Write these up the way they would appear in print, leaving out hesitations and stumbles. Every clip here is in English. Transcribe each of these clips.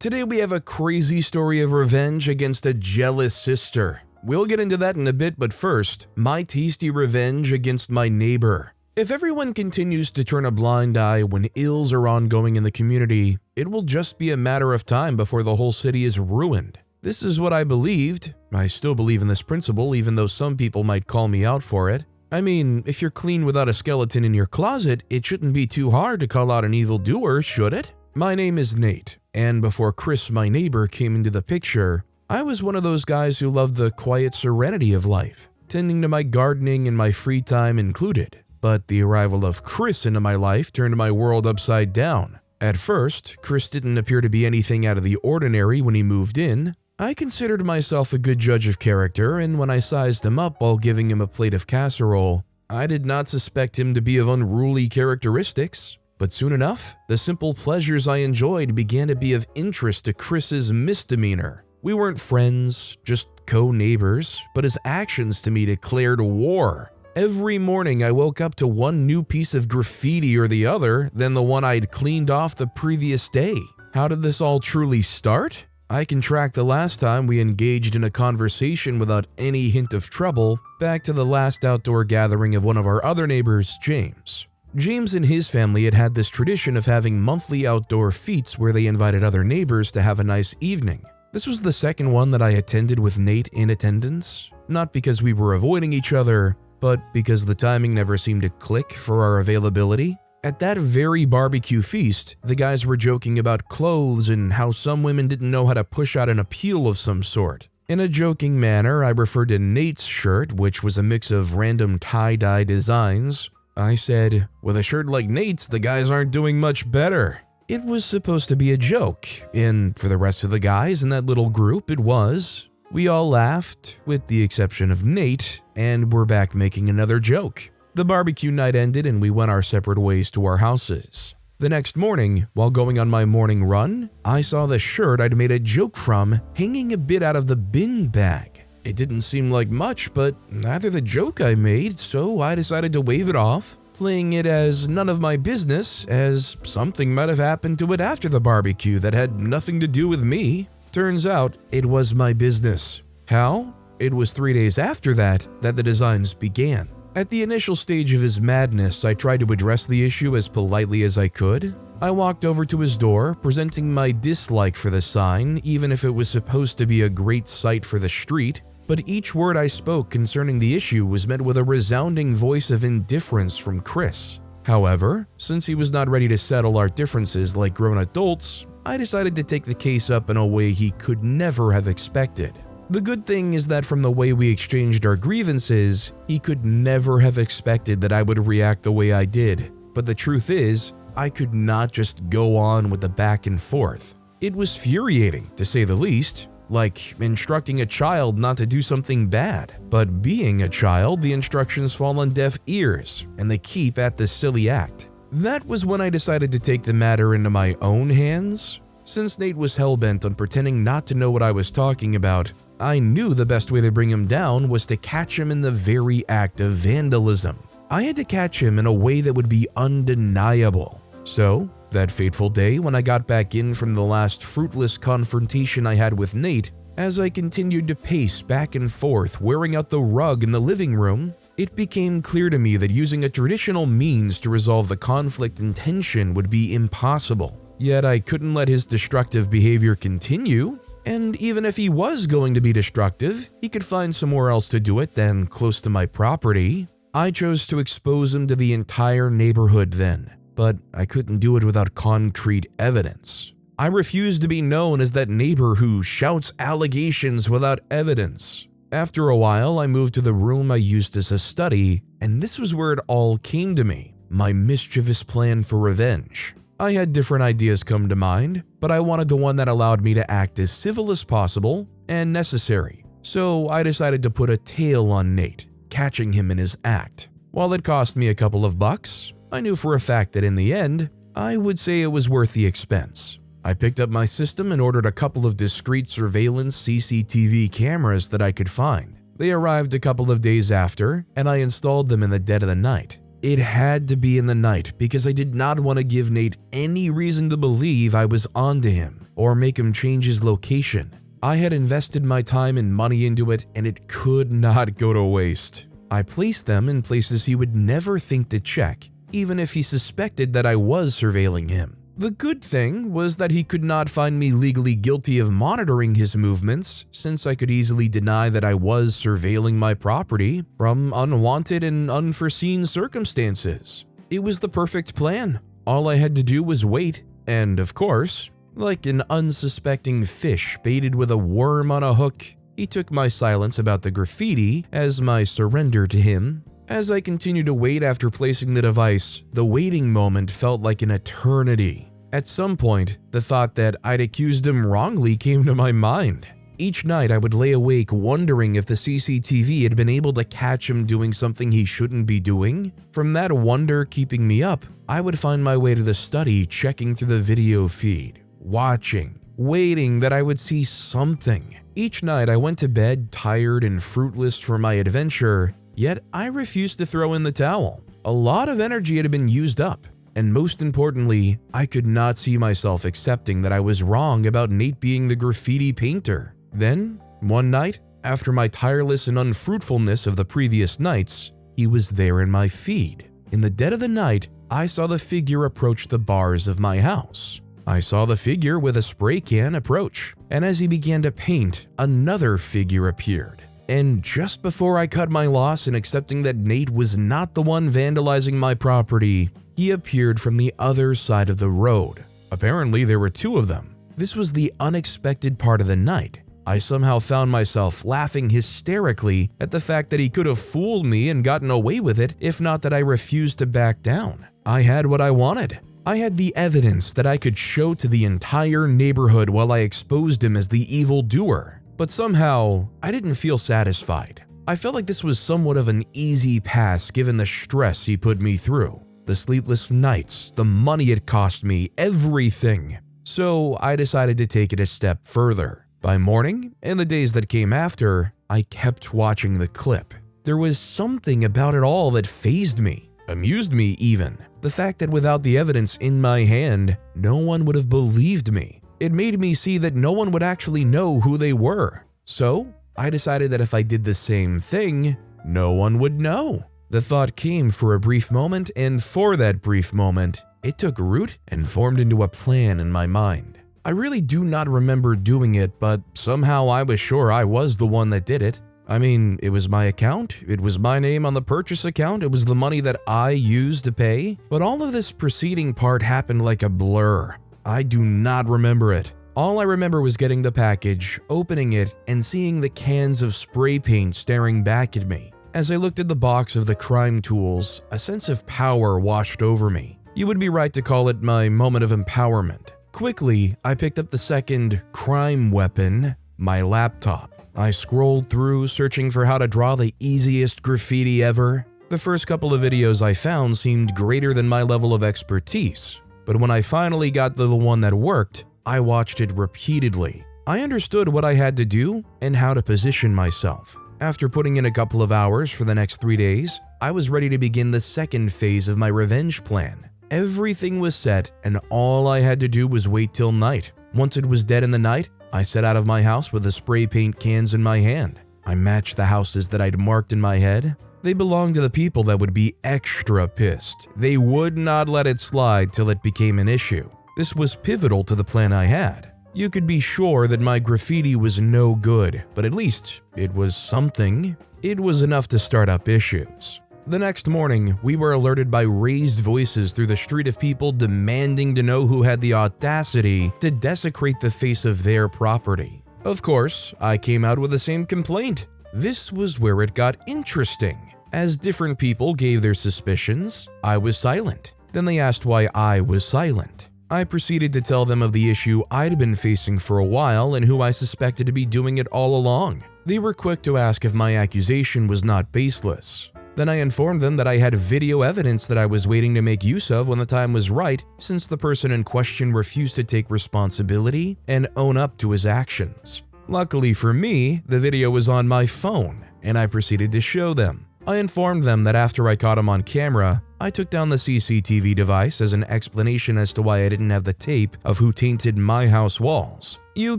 Today we have a crazy story of revenge against a jealous sister. We'll get into that in a bit, but first, my tasty revenge against my neighbor. If everyone continues to turn a blind eye when ills are ongoing in the community, it will just be a matter of time before the whole city is ruined. This is what I believed. I still believe in this principle, even though some people might call me out for it. I mean, if you're clean without a skeleton in your closet, it shouldn't be too hard to call out an evildoer, should it? My name is Nate, and before Chris, my neighbor, came into the picture, I was one of those guys who loved the quiet serenity of life, tending to my gardening and my free time included. But the arrival of Chris into my life turned my world upside down. At first, Chris didn't appear to be anything out of the ordinary when he moved in. I considered myself a good judge of character, and when I sized him up while giving him a plate of casserole, I did not suspect him to be of unruly characteristics. But soon enough, the simple pleasures I enjoyed began to be of interest to Chris's misdemeanor. We weren't friends, just co-neighbors, but his actions to me declared war. Every morning I woke up to one new piece of graffiti or the other than the one I'd cleaned off the previous day. How did this all truly start? I can track the last time we engaged in a conversation without any hint of trouble back to the last outdoor gathering of one of our other neighbors, James. James and his family had had this tradition of having monthly outdoor feats where they invited other neighbors to have a nice evening. This was the second one that I attended with Nate in attendance, not because we were avoiding each other, but because the timing never seemed to click for our availability. At that very barbecue feast, the guys were joking about clothes and how some women didn't know how to push out an appeal of some sort. In a joking manner, I referred to Nate's shirt, which was a mix of random tie-dye designs. I said, with a shirt like Nate's, the guys aren't doing much better. It was supposed to be a joke, and for the rest of the guys in that little group, it was. We all laughed, with the exception of Nate, and we're back making another joke. The barbecue night ended and we went our separate ways to our houses. The next morning, while going on my morning run, I saw the shirt I'd made a joke from hanging a bit out of the bin bag. It didn't seem like much, but neither the joke I made, so I decided to wave it off, playing it as none of my business, as something might have happened to it after the barbecue that had nothing to do with me. Turns out, it was my business. How? It was 3 days after that the designs began. At the initial stage of his madness, I tried to address the issue as politely as I could. I walked over to his door, presenting my dislike for the sign, even if it was supposed to be a great sight for the street. But each word I spoke concerning the issue was met with a resounding voice of indifference from Chris. However, since he was not ready to settle our differences like grown adults, I decided to take the case up in a way he could never have expected. The good thing is that from the way we exchanged our grievances, he could never have expected that I would react the way I did. But the truth is, I could not just go on with the back and forth. It was infuriating, to say the least, like instructing a child not to do something bad. But being a child, the instructions fall on deaf ears, and they keep at this silly act. That was when I decided to take the matter into my own hands. Since Nate was hellbent on pretending not to know what I was talking about, I knew the best way to bring him down was to catch him in the very act of vandalism. I had to catch him in a way that would be undeniable. So, that fateful day when I got back in from the last fruitless confrontation I had with Nate, as I continued to pace back and forth wearing out the rug in the living room, it became clear to me that using a traditional means to resolve the conflict and tension would be impossible. Yet I couldn't let his destructive behavior continue. And even if he was going to be destructive, he could find somewhere else to do it than close to my property. I chose to expose him to the entire neighborhood then, but I couldn't do it without concrete evidence. I refused to be known as that neighbor who shouts allegations without evidence. After a while, I moved to the room I used as a study, and this was where it all came to me, my mischievous plan for revenge. I had different ideas come to mind, but I wanted the one that allowed me to act as civil as possible and necessary. So I decided to put a tail on Nate, catching him in his act. While it cost me a couple of bucks, I knew for a fact that in the end, I would say it was worth the expense. I picked up my system and ordered a couple of discrete surveillance CCTV cameras that I could find. They arrived a couple of days after, and I installed them in the dead of the night. It had to be in the night because I did not want to give Nate any reason to believe I was onto him or make him change his location. I had invested my time and money into it, and it could not go to waste. I placed them in places he would never think to check, even if he suspected that I was surveilling him. The good thing was that he could not find me legally guilty of monitoring his movements, since I could easily deny that I was surveilling my property from unwanted and unforeseen circumstances. It was the perfect plan. All I had to do was wait, and of course, like an unsuspecting fish baited with a worm on a hook, he took my silence about the graffiti as my surrender to him. As I continued to wait after placing the device, the waiting moment felt like an eternity. At some point, the thought that I'd accused him wrongly came to my mind. Each night I would lay awake wondering if the CCTV had been able to catch him doing something he shouldn't be doing. From that wonder keeping me up, I would find my way to the study checking through the video feed, watching, waiting that I would see something. Each night I went to bed tired and fruitless for my adventure, yet I refused to throw in the towel. A lot of energy had been used up. And most importantly, I could not see myself accepting that I was wrong about Nate being the graffiti painter. Then, one night, after my tireless and unfruitfulness of the previous nights, he was there in my feed. In the dead of the night, I saw the figure approach the bars of my house. I saw the figure with a spray can approach, and as he began to paint, another figure appeared. And just before I cut my loss in accepting that Nate was not the one vandalizing my property, he appeared from the other side of the road. Apparently, there were two of them. This was the unexpected part of the night. I somehow found myself laughing hysterically at the fact that he could have fooled me and gotten away with it, if not that I refused to back down. I had what I wanted. I had the evidence that I could show to the entire neighborhood while I exposed him as the evildoer. But somehow, I didn't feel satisfied. I felt like this was somewhat of an easy pass given the stress he put me through. The sleepless nights, the money it cost me, everything. So I decided to take it a step further. By morning, and the days that came after, I kept watching the clip. There was something about it all that fazed me, amused me even. The fact that without the evidence in my hand, no one would have believed me. It made me see that no one would actually know who they were. So I decided that if I did the same thing, no one would know. The thought came for a brief moment, and for that brief moment, it took root and formed into a plan in my mind. I really do not remember doing it, but somehow I was sure I was the one that did it. I mean, it was my account, it was my name on the purchase account, it was the money that I used to pay, but all of this preceding part happened like a blur. I do not remember it. All I remember was getting the package, opening it, and seeing the cans of spray paint staring back at me. As I looked at the box of the crime tools, a sense of power washed over me. You would be right to call it my moment of empowerment. Quickly, I picked up the second crime weapon, my laptop. I scrolled through, searching for how to draw the easiest graffiti ever. The first couple of videos I found seemed greater than my level of expertise, but when I finally got to the one that worked, I watched it repeatedly. I understood what I had to do and how to position myself. After putting in a couple of hours for the next 3 days, I was ready to begin the second phase of my revenge plan. Everything was set, and all I had to do was wait till night. Once it was dead in the night, I set out of my house with the spray paint cans in my hand. I matched the houses that I'd marked in my head. They belonged to the people that would be extra pissed. They would not let it slide till it became an issue. This was pivotal to the plan I had. You could be sure that my graffiti was no good, but at least it was something. It was enough to start up issues. The next morning, we were alerted by raised voices through the street of people demanding to know who had the audacity to desecrate the face of their property. Of course, I came out with the same complaint. This was where it got interesting. As different people gave their suspicions, I was silent. Then they asked why I was silent. I proceeded to tell them of the issue I'd been facing for a while and who I suspected to be doing it all along. They were quick to ask if my accusation was not baseless. Then I informed them that I had video evidence that I was waiting to make use of when the time was right, since the person in question refused to take responsibility and own up to his actions. Luckily for me, the video was on my phone, and I proceeded to show them. I informed them that after I caught him on camera, I took down the CCTV device as an explanation as to why I didn't have the tape of who tainted my house walls. You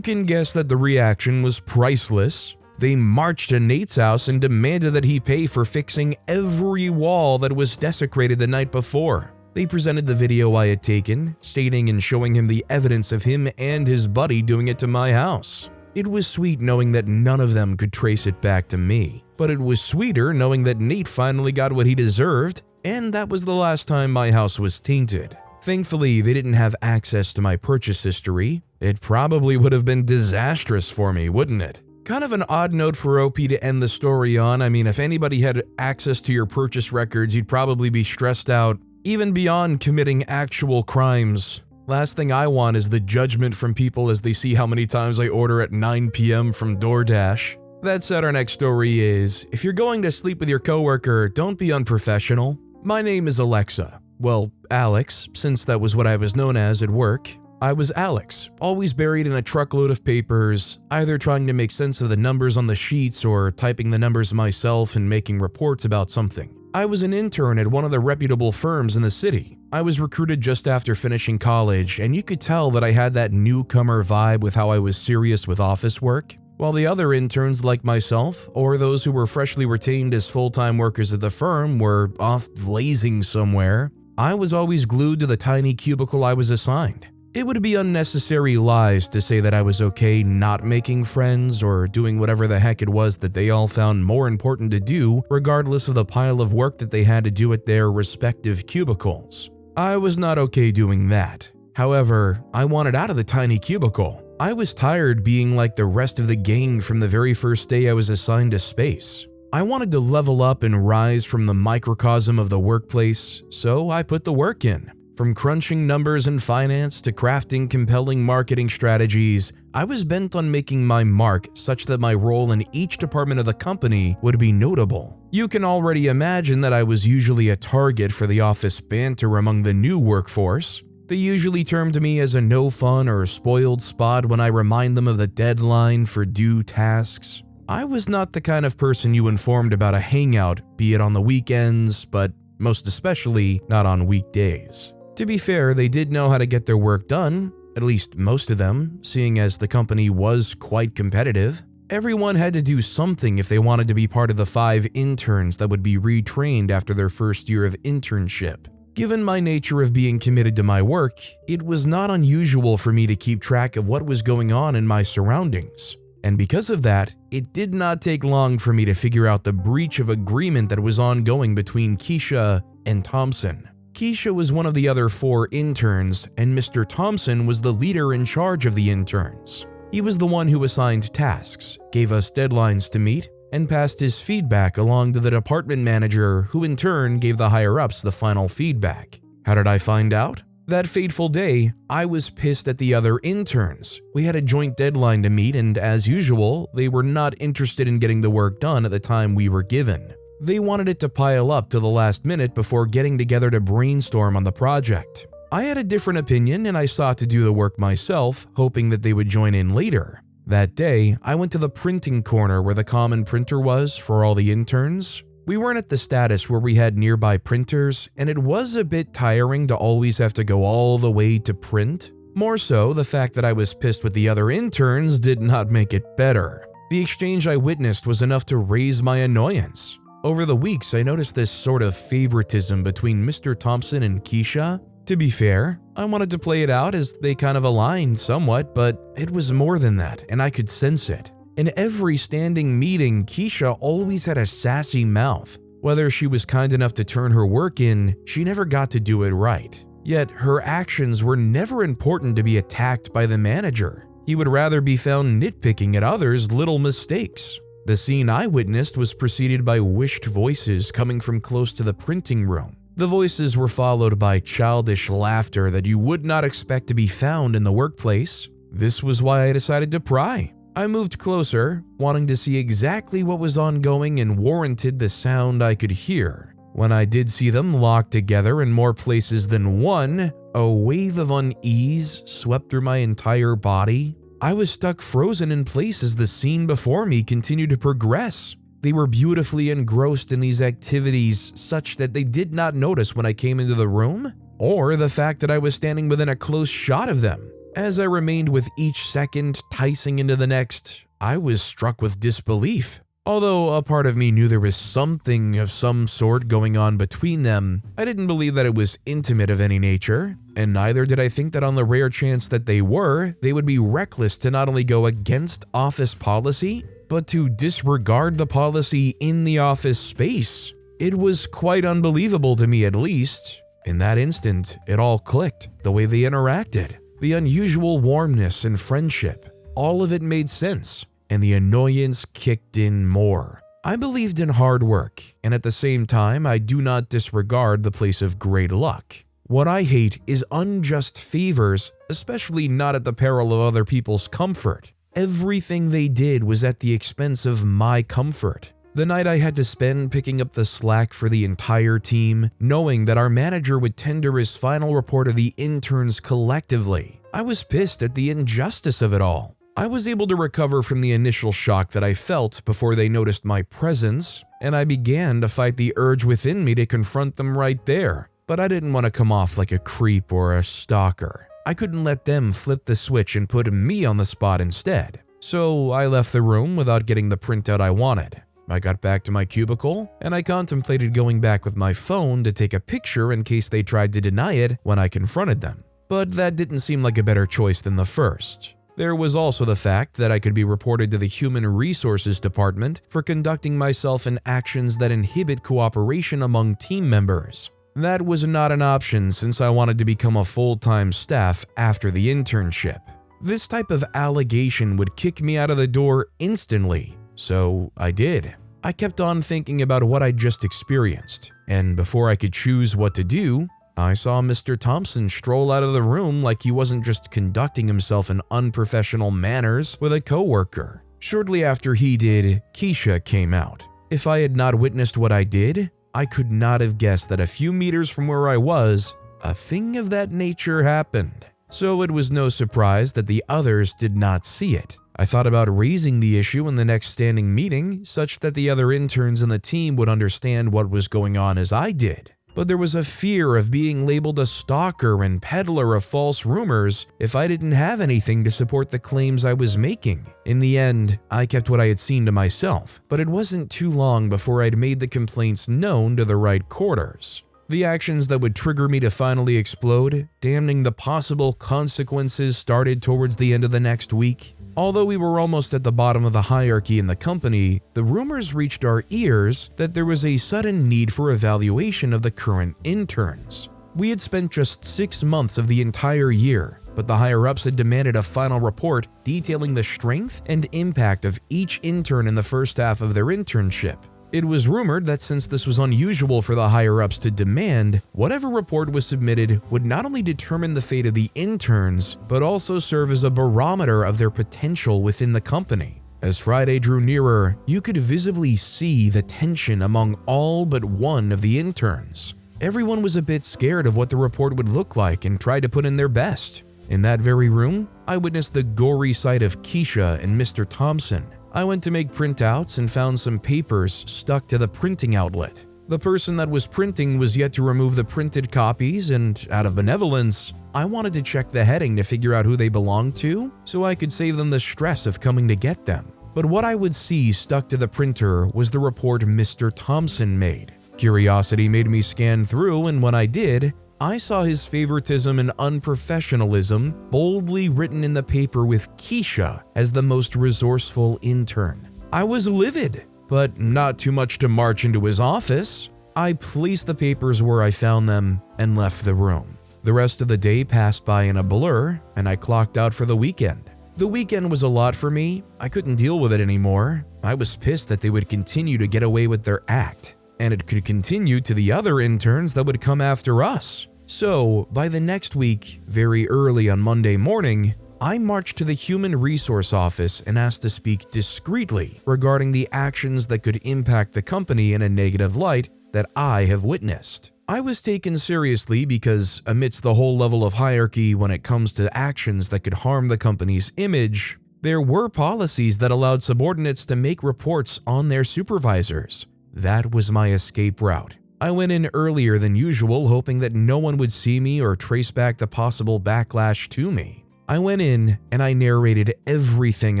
can guess that the reaction was priceless. They marched to Nate's house and demanded that he pay for fixing every wall that was desecrated the night before. They presented the video I had taken, stating and showing him the evidence of him and his buddy doing it to my house. It was sweet knowing that none of them could trace it back to me, but it was sweeter knowing that Nate finally got what he deserved, and that was the last time my house was tainted. Thankfully, they didn't have access to my purchase history. It probably would have been disastrous for me, wouldn't it? Kind of an odd note for OP to end the story on. I mean, if anybody had access to your purchase records, you'd probably be stressed out, even beyond committing actual crimes. Last thing I want is the judgment from people as they see how many times I order at 9 p.m. from DoorDash. That said, our next story is, if you're going to sleep with your coworker, don't be unprofessional. My name is Alexa. Well, Alex, since that was what I was known as at work. I was Alex, always buried in a truckload of papers, either trying to make sense of the numbers on the sheets or typing the numbers myself and making reports about something. I was an intern at one of the reputable firms in the city. I was recruited just after finishing college, and you could tell that I had that newcomer vibe with how I was serious with office work. While the other interns like myself, or those who were freshly retained as full-time workers at the firm, were off lazing somewhere, I was always glued to the tiny cubicle I was assigned. It would be unnecessary lies to say that I was okay not making friends or doing whatever the heck it was that they all found more important to do, regardless of the pile of work that they had to do at their respective cubicles. I was not okay doing that. However, I wanted out of the tiny cubicle. I was tired being like the rest of the gang from the very first day I was assigned to space. I wanted to level up and rise from the microcosm of the workplace, so I put the work in. From crunching numbers in finance to crafting compelling marketing strategies, I was bent on making my mark such that my role in each department of the company would be notable. You can already imagine that I was usually a target for the office banter among the new workforce. They usually termed me as a no fun or spoiled spot when I remind them of the deadline for due tasks. I was not the kind of person you informed about a hangout, be it on the weekends, but most especially not on weekdays. To be fair, they did know how to get their work done, at least most of them, seeing as the company was quite competitive. Everyone had to do something if they wanted to be part of the 5 interns that would be retrained after their first year of internship. Given my nature of being committed to my work, it was not unusual for me to keep track of what was going on in my surroundings. And because of that, it did not take long for me to figure out the breach of agreement that was ongoing between Keisha and Thompson. Keisha was one of the other 4 interns, and Mr. Thompson was the leader in charge of the interns. He was the one who assigned tasks, gave us deadlines to meet, and passed his feedback along to the department manager, who in turn gave the higher-ups the final feedback. How did I find out? That fateful day, I was pissed at the other interns. We had a joint deadline to meet, and as usual, they were not interested in getting the work done at the time we were given. They wanted it to pile up to the last minute before getting together to brainstorm on the project. I had a different opinion and I sought to do the work myself, hoping that they would join in later. That day, I went to the printing corner where the common printer was for all the interns. We weren't at the status where we had nearby printers, and it was a bit tiring to always have to go all the way to print. More so, the fact that I was pissed with the other interns did not make it better. The exchange I witnessed was enough to raise my annoyance. Over the weeks, I noticed this sort of favoritism between Mr. Thompson and Keisha. To be fair, I wanted to play it out as they kind of aligned somewhat, but it was more than that, and I could sense it. In every standing meeting, Keisha always had a sassy mouth. Whether she was kind enough to turn her work in, she never got to do it right. Yet her actions were never important to be attacked by the manager. He would rather be found nitpicking at others' little mistakes. The scene I witnessed was preceded by wished voices coming from close to the printing room. The voices were followed by childish laughter that you would not expect to be found in the workplace. This was why I decided to pry. I moved closer, wanting to see exactly what was ongoing and warranted the sound I could hear. When I did see them locked together in more places than one, a wave of unease swept through my entire body. I was stuck frozen in place as the scene before me continued to progress. They were beautifully engrossed in these activities such that they did not notice when I came into the room, or the fact that I was standing within a close shot of them. As I remained with each second enticing into the next, I was struck with disbelief. Although a part of me knew there was something of some sort going on between them, I didn't believe that it was intimate of any nature, and neither did I think that on the rare chance that they were, they would be reckless to not only go against office policy, but to disregard the policy in the office space. It was quite unbelievable to me, at least. In that instant, it all clicked, the way they interacted, the unusual warmness and friendship. All of it made sense. And the annoyance kicked in more. I believed in hard work, and at the same time, I do not disregard the place of great luck. What I hate is unjust favors, especially not at the peril of other people's comfort. Everything they did was at the expense of my comfort. The night I had to spend picking up the slack for the entire team, knowing that our manager would tender his final report of the interns collectively, I was pissed at the injustice of it all. I was able to recover from the initial shock that I felt before they noticed my presence, and I began to fight the urge within me to confront them right there. But I didn't want to come off like a creep or a stalker. I couldn't let them flip the switch and put me on the spot instead. So I left the room without getting the printout I wanted. I got back to my cubicle, and I contemplated going back with my phone to take a picture in case they tried to deny it when I confronted them. But that didn't seem like a better choice than the first. There was also the fact that I could be reported to the Human Resources Department for conducting myself in actions that inhibit cooperation among team members. That was not an option since I wanted to become a full-time staff after the internship. This type of allegation would kick me out of the door instantly, so I did. I kept on thinking about what I'd just experienced, and before I could choose what to do, I saw Mr. Thompson stroll out of the room like he wasn't just conducting himself in unprofessional manners with a coworker. Shortly after he did, Keisha came out. If I had not witnessed what I did, I could not have guessed that a few meters from where I was, a thing of that nature happened. So it was no surprise that the others did not see it. I thought about raising the issue in the next standing meeting such that the other interns in the team would understand what was going on as I did. But there was a fear of being labeled a stalker and peddler of false rumors if I didn't have anything to support the claims I was making. In the end, I kept what I had seen to myself, but it wasn't too long before I'd made the complaints known to the right quarters. The actions that would trigger me to finally explode, damning the possible consequences, started towards the end of the next week. Although we were almost at the bottom of the hierarchy in the company, the rumors reached our ears that there was a sudden need for evaluation of the current interns. We had spent just 6 months of the entire year, but the higher-ups had demanded a final report detailing the strength and impact of each intern in the first half of their internship. It was rumored that since this was unusual for the higher-ups to demand, whatever report was submitted would not only determine the fate of the interns, but also serve as a barometer of their potential within the company. As Friday drew nearer, you could visibly see the tension among all but one of the interns. Everyone was a bit scared of what the report would look like and tried to put in their best. In that very room, I witnessed the gory sight of Keisha and Mr. Thompson. I went to make printouts and found some papers stuck to the printing outlet. The person that was printing was yet to remove the printed copies, and out of benevolence, I wanted to check the heading to figure out who they belonged to so I could save them the stress of coming to get them. But what I would see stuck to the printer was the report Mr. Thompson made. Curiosity made me scan through, and when I did, I saw his favoritism and unprofessionalism boldly written in the paper with Keisha as the most resourceful intern. I was livid, but not too much to march into his office. I placed the papers where I found them and left the room. The rest of the day passed by in a blur, and I clocked out for the weekend. The weekend was a lot for me. I couldn't deal with it anymore. I was pissed that they would continue to get away with their act, and it could continue to the other interns that would come after us. So, by the next week, very early on Monday morning, I marched to the Human Resource Office and asked to speak discreetly regarding the actions that could impact the company in a negative light that I have witnessed. I was taken seriously because, amidst the whole level of hierarchy when it comes to actions that could harm the company's image, There were policies that allowed subordinates to make reports on their supervisors. That was my escape route. I went in earlier than usual, hoping that no one would see me or trace back the possible backlash to me. I went in and I narrated everything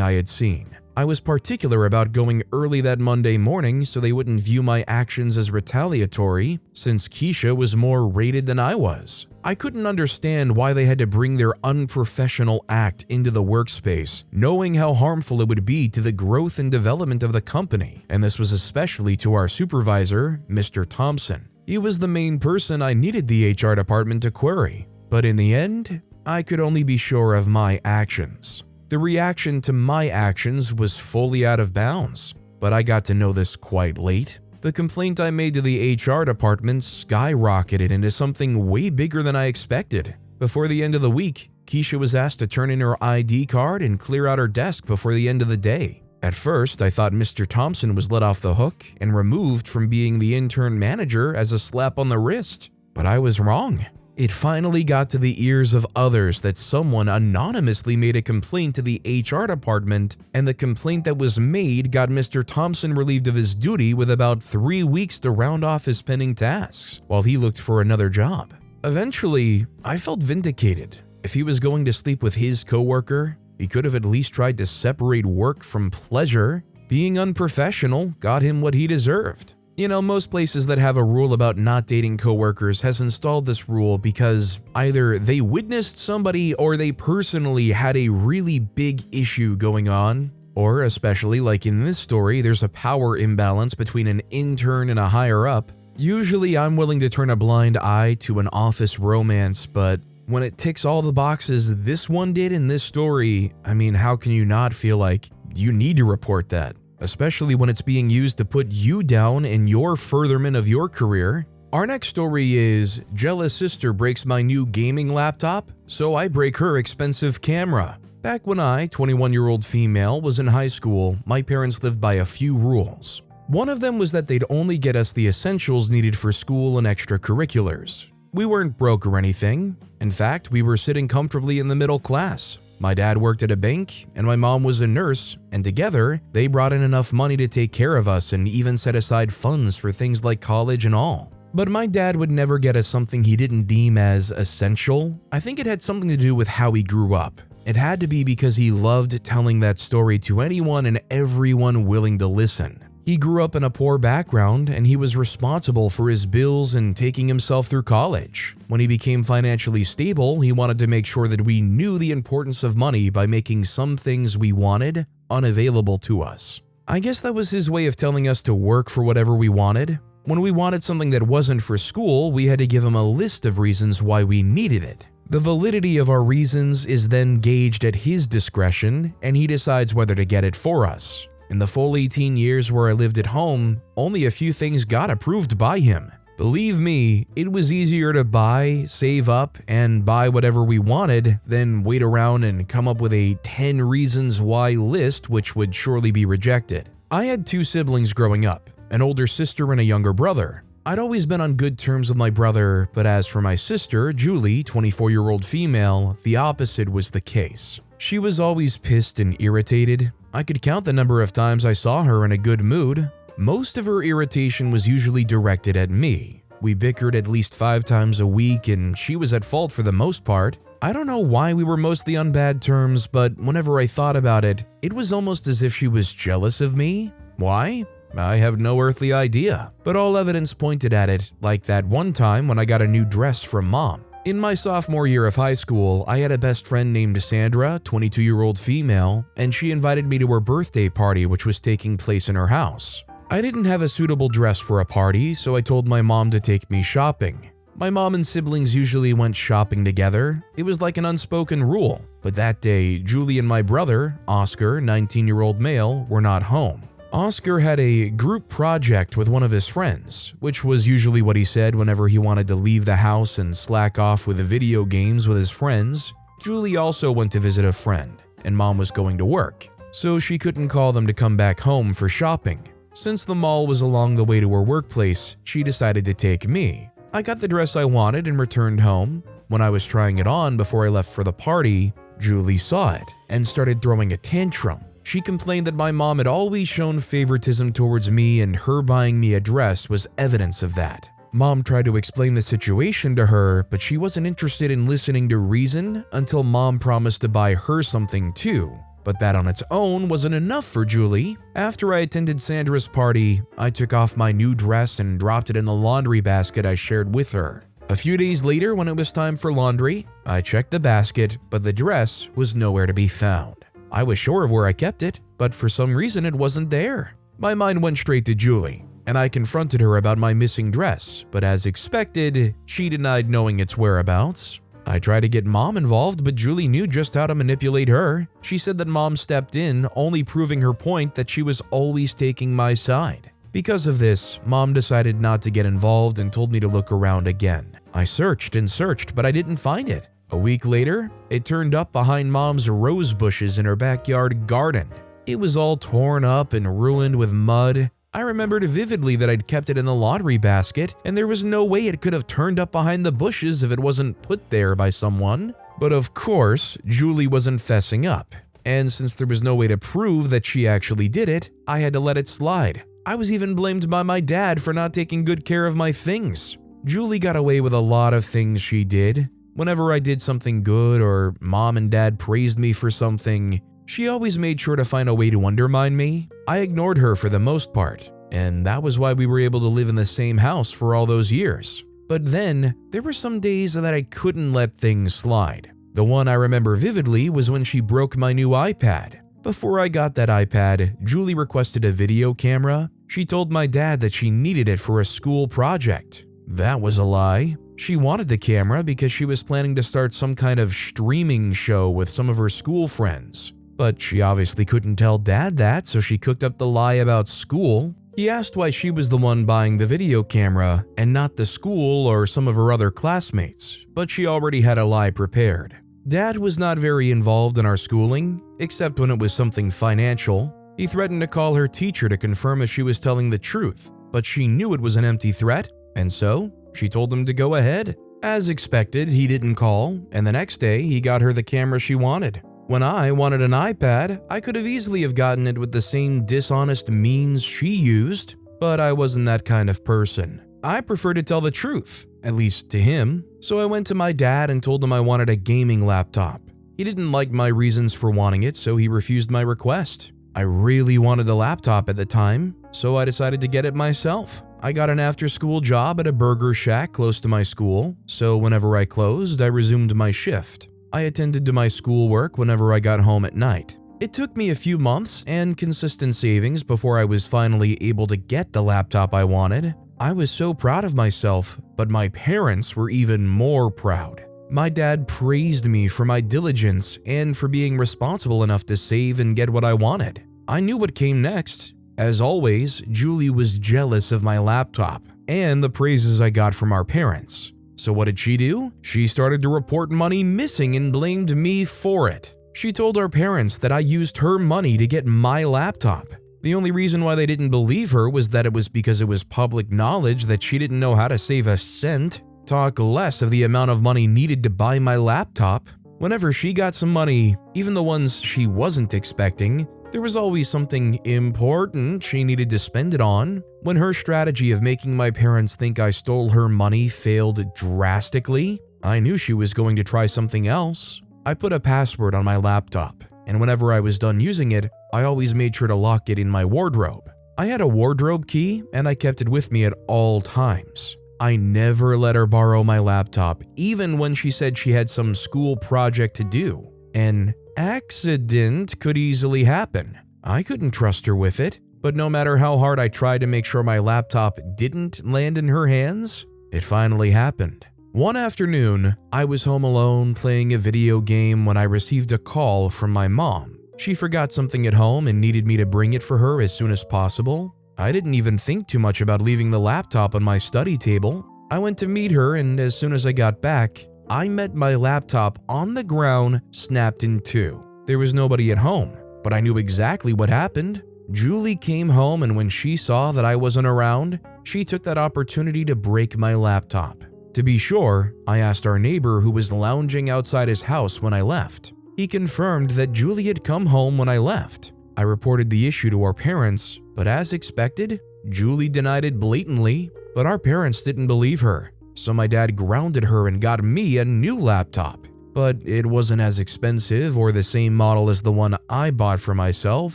I had seen. I was particular about going early that Monday morning so they wouldn't view my actions as retaliatory, since Keisha was more rated than I was. I couldn't understand why they had to bring their unprofessional act into the workspace, knowing how harmful it would be to the growth and development of the company, and this was especially to our supervisor, Mr. Thompson. He was the main person I needed the HR department to query, but in the end, I could only be sure of my actions. The reaction to my actions was fully out of bounds, but I got to know this quite late. The complaint I made to the HR department skyrocketed into something way bigger than I expected. Before the end of the week, Keisha was asked to turn in her ID card and clear out her desk before the end of the day. At first, I thought Mr. Thompson was let off the hook and removed from being the intern manager as a slap on the wrist, but I was wrong. It finally got to the ears of others that someone anonymously made a complaint to the HR department, and the complaint that was made got Mr. Thompson relieved of his duty with about 3 weeks to round off his pending tasks, while he looked for another job. Eventually, I felt vindicated. If he was going to sleep with his coworker, he could have at least tried to separate work from pleasure. Being unprofessional got him what he deserved. You know, most places that have a rule about not dating coworkers has installed this rule because either they witnessed somebody or they personally had a really big issue going on, or especially like in this story, there's a power imbalance between an intern and a higher up. Usually I'm willing to turn a blind eye to an office romance, but when it ticks all the boxes this one did in this story, I mean, how can you not feel like you need to report that? Especially when it's being used to put you down in your furtherment of your career. Our next story is Jealous Sister Breaks My New Gaming Laptop, so I break her expensive camera. Back when I, 21-year-old female, was in high school, my parents lived by a few rules. One of them was that they'd only get us the essentials needed for school and extracurriculars. We weren't broke or anything. In fact, we were sitting comfortably in the middle class. My dad worked at a bank, and my mom was a nurse, and together, they brought in enough money to take care of us and even set aside funds for things like college and all. But my dad would never get us something he didn't deem as essential. I think it had something to do with how he grew up. It had to be because he loved telling that story to anyone and everyone willing to listen. He grew up in a poor background, and he was responsible for his bills and taking himself through college. When he became financially stable, he wanted to make sure that we knew the importance of money by making some things we wanted unavailable to us. I guess that was his way of telling us to work for whatever we wanted. When we wanted something that wasn't for school, we had to give him a list of reasons why we needed it. The validity of our reasons is then gauged at his discretion, and he decides whether to get it for us. In the full 18 years where I lived at home, only a few things got approved by him. Believe me, it was easier to buy, save up, and buy whatever we wanted than wait around and come up with a 10 reasons why list which would surely be rejected. I had 2 siblings growing up, an older sister and a younger brother. I'd always been on good terms with my brother, but as for my sister, Julie, 24-year-old female, the opposite was the case. She was always pissed and irritated. I could count the number of times I saw her in a good mood. Most of her irritation was usually directed at me. We bickered at least 5 times a week, and she was at fault for the most part. I don't know why we were mostly on bad terms, but whenever I thought about it, it was almost as if she was jealous of me. Why? I have no earthly idea, but all evidence pointed at it, like that one time when I got a new dress from mom. In my sophomore year of high school, I had a best friend named Sandra, 22-year-old female, and she invited me to her birthday party which was taking place in her house. I didn't have a suitable dress for a party, so I told my mom to take me shopping. My mom and siblings usually went shopping together. It was like an unspoken rule, but that day, Julie and my brother, Oscar, 19-year-old male, were not home. Oscar had a group project with one of his friends, which was usually what he said whenever he wanted to leave the house and slack off with the video games with his friends. Julie also went to visit a friend, and mom was going to work, so she couldn't call them to come back home for shopping. Since the mall was along the way to her workplace, she decided to take me. I got the dress I wanted and returned home. When I was trying it on before I left for the party, Julie saw it and started throwing a tantrum. She complained that my mom had always shown favoritism towards me and her buying me a dress was evidence of that. Mom tried to explain the situation to her, but she wasn't interested in listening to reason until Mom promised to buy her something too. But that on its own wasn't enough for Julie. After I attended Sandra's party, I took off my new dress and dropped it in the laundry basket I shared with her. A few days later, when it was time for laundry, I checked the basket, but the dress was nowhere to be found. I was sure of where I kept it, but for some reason it wasn't there. My mind went straight to Julie, and I confronted her about my missing dress, but as expected, she denied knowing its whereabouts. I tried to get Mom involved, but Julie knew just how to manipulate her. She said that Mom stepped in, only proving her point that she was always taking my side. Because of this, Mom decided not to get involved and told me to look around again. I searched and searched, but I didn't find it. A week later, it turned up behind Mom's rose bushes in her backyard garden. It was all torn up and ruined with mud. I remembered vividly that I'd kept it in the laundry basket, and there was no way it could have turned up behind the bushes if it wasn't put there by someone. But of course, Julie wasn't fessing up, and since there was no way to prove that she actually did it, I had to let it slide. I was even blamed by my dad for not taking good care of my things. Julie got away with a lot of things she did. Whenever I did something good or Mom and Dad praised me for something, she always made sure to find a way to undermine me. I ignored her for the most part, and that was why we were able to live in the same house for all those years. But then, there were some days that I couldn't let things slide. The one I remember vividly was when she broke my new iPad. Before I got that iPad, Julie requested a video camera. She told my dad that she needed it for a school project. That was a lie. She wanted the camera because she was planning to start some kind of streaming show with some of her school friends. But she obviously couldn't tell Dad that, so she cooked up the lie about school. He asked why she was the one buying the video camera and not the school or some of her other classmates, but she already had a lie prepared. Dad was not very involved in our schooling, except when it was something financial. He threatened to call her teacher to confirm if she was telling the truth, but she knew it was an empty threat, and so she told him to go ahead. As expected, he didn't call, and the next day he got her the camera she wanted. When I wanted an iPad, I could have easily gotten it with the same dishonest means she used, but I wasn't that kind of person. I prefer to tell the truth, at least to him, so I went to my dad and told him I wanted a gaming laptop. He didn't like my reasons for wanting it, so he refused my request. I really wanted the laptop at the time, so I decided to get it myself. I got an after-school job at a burger shack close to my school, so whenever I closed, I resumed my shift. I attended to my schoolwork whenever I got home at night. It took me a few months and consistent savings before I was finally able to get the laptop I wanted. I was so proud of myself, but my parents were even more proud. My dad praised me for my diligence and for being responsible enough to save and get what I wanted. I knew what came next. As always, Julie was jealous of my laptop and the praises I got from our parents. So what did she do? She started to report money missing and blamed me for it. She told our parents that I used her money to get my laptop. The only reason why they didn't believe her was that it was because it was public knowledge that she didn't know how to save a cent. Talk less of the amount of money needed to buy my laptop. Whenever she got some money, even the ones she wasn't expecting, there was always something important she needed to spend it on. When her strategy of making my parents think I stole her money failed drastically, I knew she was going to try something else. I put a password on my laptop, and whenever I was done using it, I always made sure to lock it in my wardrobe. I had a wardrobe key, and I kept it with me at all times. I never let her borrow my laptop, even when she said she had some school project to do. An accident could easily happen. I couldn't trust her with it, but no matter how hard I tried to make sure my laptop didn't land in her hands, it finally happened. One afternoon, I was home alone playing a video game when I received a call from my mom. She forgot something at home and needed me to bring it for her as soon as possible. I didn't even think too much about leaving the laptop on my study table. I went to meet her, and as soon as I got back, I met my laptop on the ground, snapped in two. There was nobody at home, but I knew exactly what happened. Julie came home, and when she saw that I wasn't around, she took that opportunity to break my laptop. To be sure, I asked our neighbor who was lounging outside his house when I left. He confirmed that Julie had come home when I left. I reported the issue to our parents, but as expected, Julie denied it blatantly, but our parents didn't believe her. So my dad grounded her and got me a new laptop. But it wasn't as expensive or the same model as the one I bought for myself,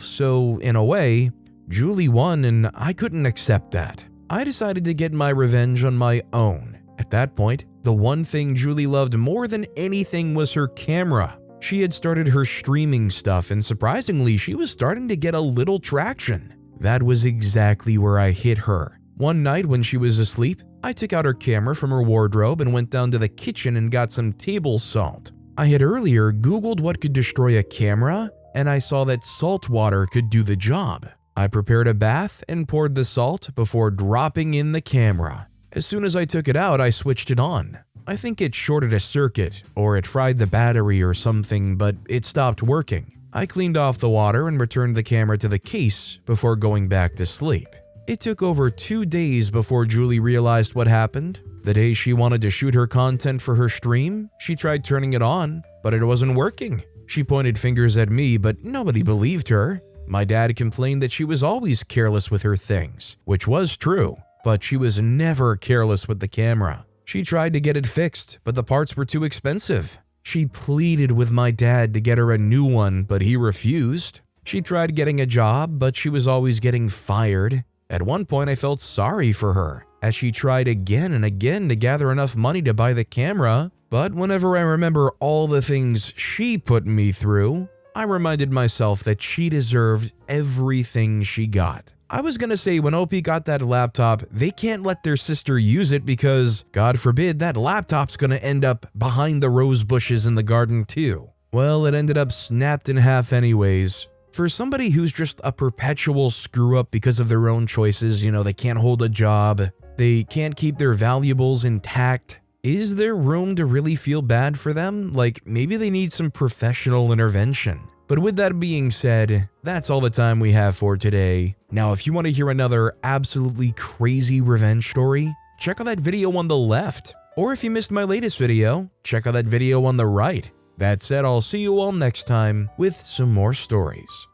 so in a way, Julie won and I couldn't accept that. I decided to get my revenge on my own. At that point, the one thing Julie loved more than anything was her camera. She had started her streaming stuff and surprisingly, she was starting to get a little traction. That was exactly where I hit her. One night when she was asleep, I took out her camera from her wardrobe and went down to the kitchen and got some table salt. I had earlier Googled what could destroy a camera, and I saw that salt water could do the job. I prepared a bath and poured the salt before dropping in the camera. As soon as I took it out, I switched it on. I think it shorted a circuit, or it fried the battery or something, but it stopped working. I cleaned off the water and returned the camera to the case before going back to sleep. It took over 2 days before Julie realized what happened. The day she wanted to shoot her content for her stream, she tried turning it on, but it wasn't working. She pointed fingers at me, but nobody believed her. My dad complained that she was always careless with her things, which was true, but she was never careless with the camera. She tried to get it fixed, but the parts were too expensive. She pleaded with my dad to get her a new one, but he refused. She tried getting a job, but she was always getting fired. At one point, I felt sorry for her, as she tried again and again to gather enough money to buy the camera, but whenever I remember all the things she put me through, I reminded myself that she deserved everything she got. I was gonna say when OP got that laptop, they can't let their sister use it because, God forbid, that laptop's gonna end up behind the rose bushes in the garden too. Well, it ended up snapped in half anyways. For somebody who's just a perpetual screw-up because of their own choices, they can't hold a job, they can't keep their valuables intact, is there room to really feel bad for them? Like, maybe they need some professional intervention. But with that being said, that's all the time we have for today. Now, if you want to hear another absolutely crazy revenge story, check out that video on the left. Or if you missed my latest video, check out that video on the right. That said, I'll see you all next time with some more stories.